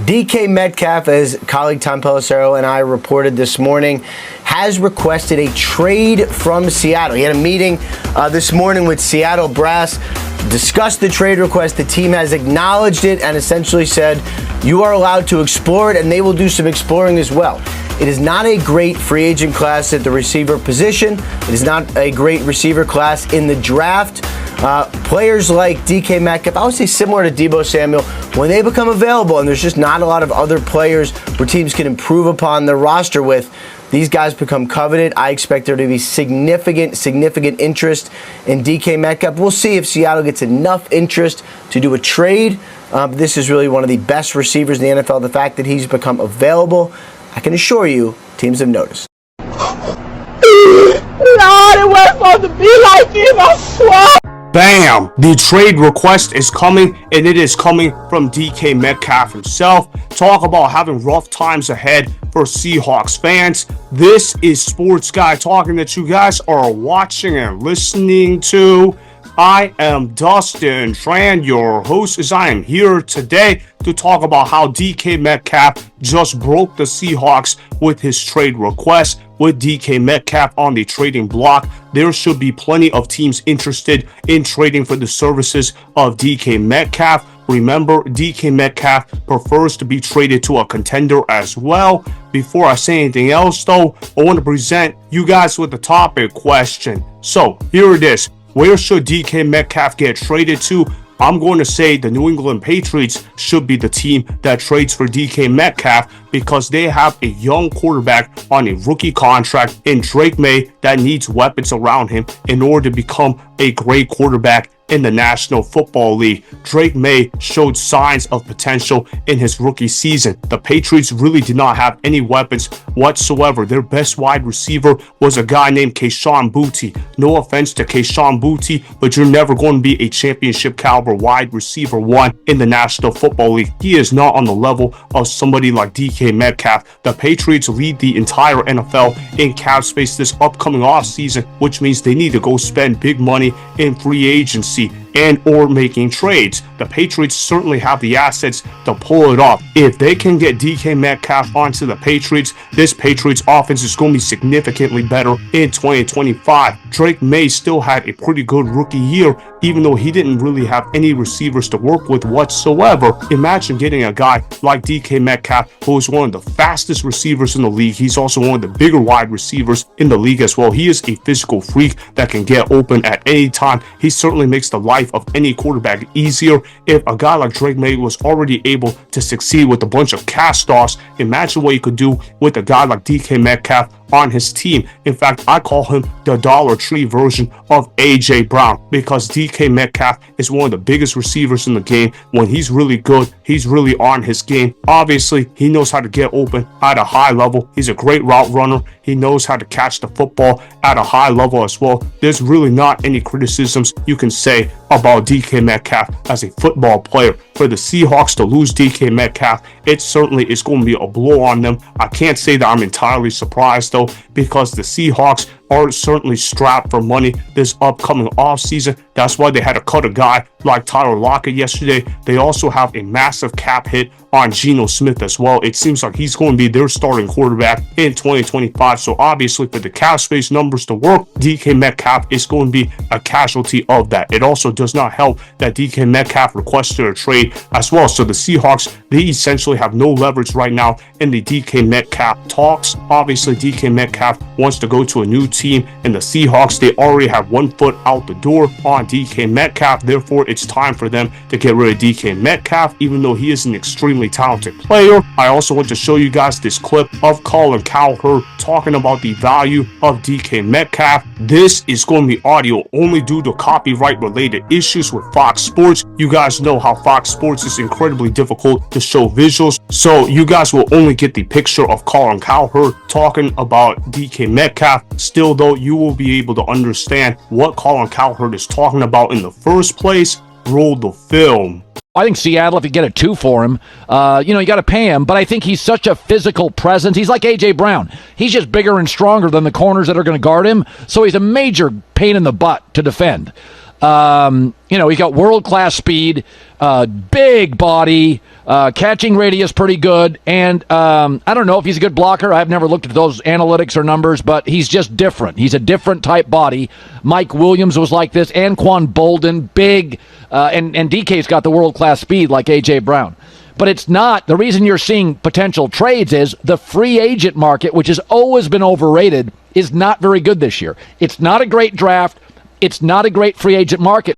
DK Metcalf, as colleague Tom Pelissero and I reported this morning, has requested a trade from Seattle. He had a meeting this morning with Seattle brass, discussed the trade request. The team has acknowledged it and essentially said, you are allowed to explore it, and they will do some exploring as well. It is not a great free agent class at the receiver position. It is not a great receiver class in the draft. Players like DK Metcalf, I would say similar to Deebo Samuel, when they become available and there's just not a lot of other players where teams can improve upon their roster with, these guys become coveted. I expect there to be significant interest in DK Metcalf. We'll see if Seattle gets enough interest to do a trade. This is really one of the best receivers in the NFL. The fact that he's become available, I can assure you, teams have noticed. Lord, it was supposed to be like this, I swear. Bam! The trade request is coming, and it is coming from DK Metcalf himself. Talk about having rough times ahead for Seahawks fans. This is Sports Guy talking that you guys are watching and listening to. I am Dustin Tran, your host, as I am here today to talk about how DK Metcalf just broke the Seahawks with his trade request. With DK Metcalf on the trading block, there should be plenty of teams interested in trading for the services of DK Metcalf. Remember, DK Metcalf prefers to be traded to a contender as well. Before I say anything else, though, I want to present you guys with the topic question. So, here it is. Where should DK Metcalf get traded to? I'm going to say the New England Patriots should be the team that trades for DK Metcalf because they have a young quarterback on a rookie contract in Drake Maye that needs weapons around him in order to become a great quarterback in the National Football League. Drake Maye showed signs of potential in his rookie season. The Patriots really did not have any weapons whatsoever. Their best wide receiver was a guy named Kayshon Boutte. No offense to Kayshon Boutte, but you're never going to be a championship caliber wide receiver one in the National Football League. He is not on the level of somebody like DK Metcalf. The Patriots lead the entire NFL in cap space this upcoming offseason, which means they need to go spend big money in free agency and or making trades. The Patriots certainly have the assets to pull it off. If they can get DK Metcalf onto the Patriots, this Patriots offense is going to be significantly better in 2025. Drake Maye still had a pretty good rookie year, even though he didn't really have any receivers to work with whatsoever. Imagine getting a guy like DK Metcalf, who is one of the fastest receivers in the league. He's also one of the bigger wide receivers in the league as well. He is a physical freak that can get open at any time. He certainly makes the life of any quarterback easier. If a guy like Drake Maye was already able to succeed with a bunch of cast-offs, imagine what you could do with a guy like DK Metcalf on his team. In fact, I call him the Dollar Tree version of AJ Brown because DK Metcalf is one of the biggest receivers in the game. When he's really good, he's really on his game. Obviously, he knows how to get open at a high level. He's a great route runner. He knows how to catch the football at a high level as well. There's really not any criticisms you can say about DK Metcalf as a football player. For the Seahawks to lose DK Metcalf, it certainly is going to be a blow on them. I can't say that I'm entirely surprised though, because the Seahawks are certainly strapped for money this upcoming offseason. That's why they had to cut a guy like Tyler Lockett yesterday. They also have a massive cap hit on Geno Smith as well. It seems like he's going to be their starting quarterback in 2025. So obviously for the cap space numbers to work, DK Metcalf is going to be a casualty of that. It also does not help that DK Metcalf requested a trade as well. So the Seahawks, they essentially have no leverage right now in the DK Metcalf talks. Obviously DK Metcalf wants to go to a new team, and the Seahawks, they already have one foot out the door on DK Metcalf. Therefore, it's time for them to get rid of DK Metcalf, even though he is an extremely talented player. I also want to show you guys this clip of Colin Cowherd talking about the value of DK Metcalf. This is going to be audio only due to copyright related issues with Fox Sports. You guys know how Fox Sports is incredibly difficult to show visuals, so you guys will only get the picture of Colin Cowherd talking about DK Metcalf. Still though, you will be able to understand what Colin Cowherd is talking about in the first place. Roll the film. I think Seattle, if you get a 2 for him, you got to pay him. But I think he's such a physical presence. He's like A.J. Brown. He's just bigger and stronger than the corners that are going to guard him. So he's a major pain in the butt to defend. He's got world-class speed, big body, Catching radius pretty good, and I don't know if he's a good blocker. I've never looked at those analytics or numbers, but he's just different. He's a different type body. Mike Williams was like this. Anquan Bolden, big, and DK's got the world-class speed like A.J. Brown. But it's not. The reason you're seeing potential trades is the free agent market, which has always been overrated, is not very good this year. It's not a great draft. It's not a great free agent market.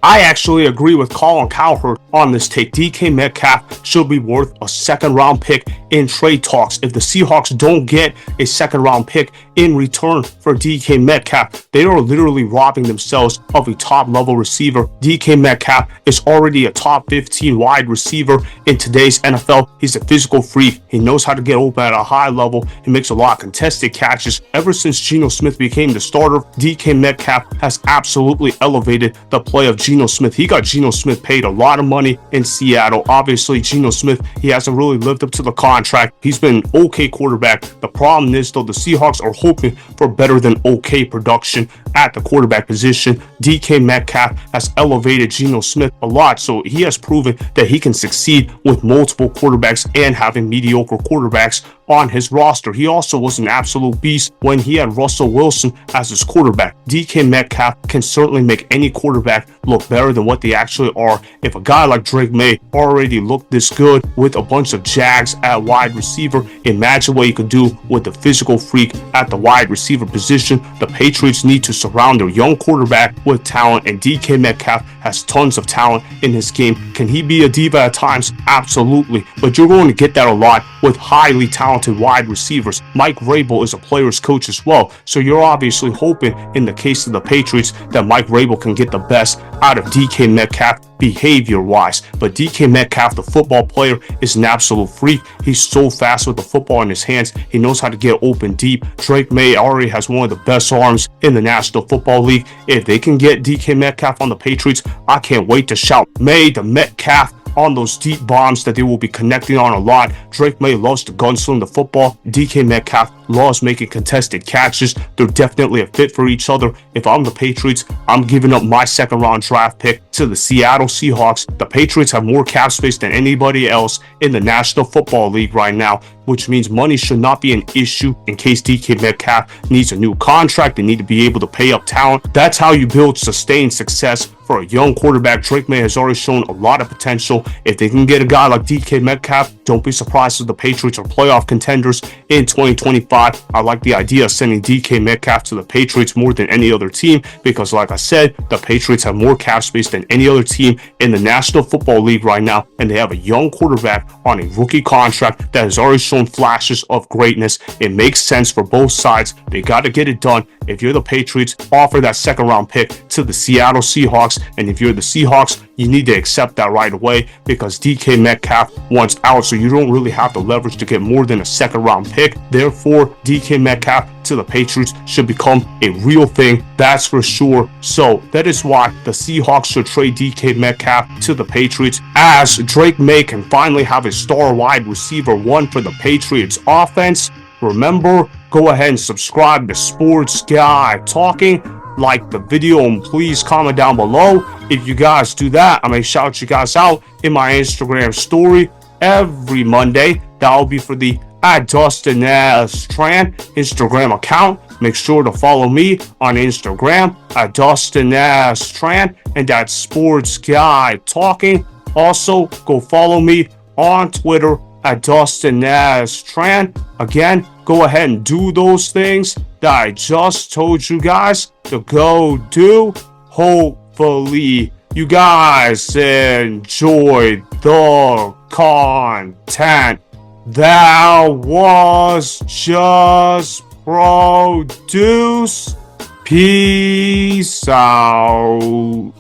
I actually agree with Colin Cowherd on this take. DK Metcalf should be worth a second-round pick in trade talks. If the Seahawks don't get a second-round pick in return for DK Metcalf, they are literally robbing themselves of a top-level receiver. DK Metcalf is already a top 15 wide receiver in today's NFL. He's a physical freak. He knows how to get open at a high level. He makes a lot of contested catches. Ever since Geno Smith became the starter, DK Metcalf has absolutely elevated the play of Geno Smith. He got Geno Smith paid a lot of money in Seattle. Obviously, Geno Smith, he hasn't really lived up to the contract. He's been an okay quarterback. The problem is, though, the Seahawks are hoping for better than okay production at the quarterback position. DK Metcalf has elevated Geno Smith a lot, so he has proven that he can succeed with multiple quarterbacks and having mediocre quarterbacks on his roster. He also was an absolute beast when he had Russell Wilson as his quarterback. DK Metcalf can certainly make any quarterback look better than what they actually are. If a guy like Drake Maye already looked this good with a bunch of Jags at wide receiver, imagine what you could do with the physical freak at the wide receiver position. The Patriots need to surround their young quarterback with talent, and DK Metcalf has tons of talent in his game. Can he be a diva at times? Absolutely, but you're going to get that a lot with highly talented wide receivers. Mike Vrabel is a player's coach as well, so you're obviously hoping in the case of the Patriots that Mike Vrabel can get the best out of DK Metcalf behavior-wise. But DK Metcalf, the football player, is an absolute freak. He's so fast with the football in his hands. He knows how to get open deep. Drake Maye already has one of the best arms in the National Football League. If they can get DK Metcalf on the Patriots, I can't wait to shout Maye to Metcalf on those deep bombs that they will be connecting on a lot. Drake Maye loves to gunsling the football. DK Metcalf loves making contested catches. They're definitely a fit for each other. If I'm the Patriots, I'm giving up my second-round draft pick to the Seattle Seahawks. The Patriots have more cap space than anybody else in the National Football League right now, which means money should not be an issue in case DK Metcalf needs a new contract. They need to be able to pay up talent. That's how you build sustained success for a young quarterback. Drake Maye has already shown a lot of potential. If they can get a guy like DK Metcalf, don't be surprised if the Patriots are playoff contenders in 2025. I like the idea of sending DK Metcalf to the Patriots more than any other team because, like I said, the Patriots have more cap space than any other team in the National Football League right now, and they have a young quarterback on a rookie contract that has already shown flashes of greatness. It makes sense for both sides. They got to get it done. If you're the Patriots, offer that second-round pick to the Seattle Seahawks, and if you're the Seahawks, you need to accept that right away because DK Metcalf wants out, so you don't really have the leverage to get more than a second-round pick. Therefore, DK Metcalf to the Patriots should become a real thing, that's for sure. So that is why the Seahawks should trade DK Metcalf to the Patriots, as Drake Maye can finally have a star wide receiver one for the Patriots offense. Remember, go ahead and subscribe to Sports Guy Talking. Like the video and please comment down below. If you guys do that, I may shout you guys out in my Instagram story every Monday. That will be for the @DustinStrand Instagram account. Make sure to follow me on Instagram @DustinStrand, and that's Sports Guy Talking. Also, go follow me on Twitter @DustinStrand. Again, go ahead and do those things that I just told you guys to go do. Hopefully, you guys enjoyed the content that was just produced. Peace out.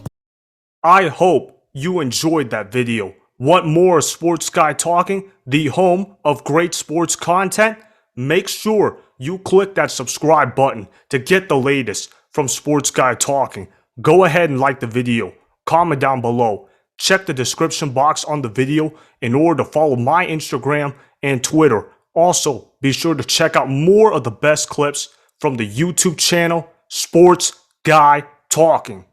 I hope you enjoyed that video. Want more Sports Guy Talking, the home of great sports content? Make sure you click that subscribe button to get the latest from Sports Guy Talking. Go ahead and like the video, comment down below, check the description box on the video in order to follow my Instagram and Twitter. Also, be sure to check out more of the best clips from the YouTube channel Sports Guy Talking.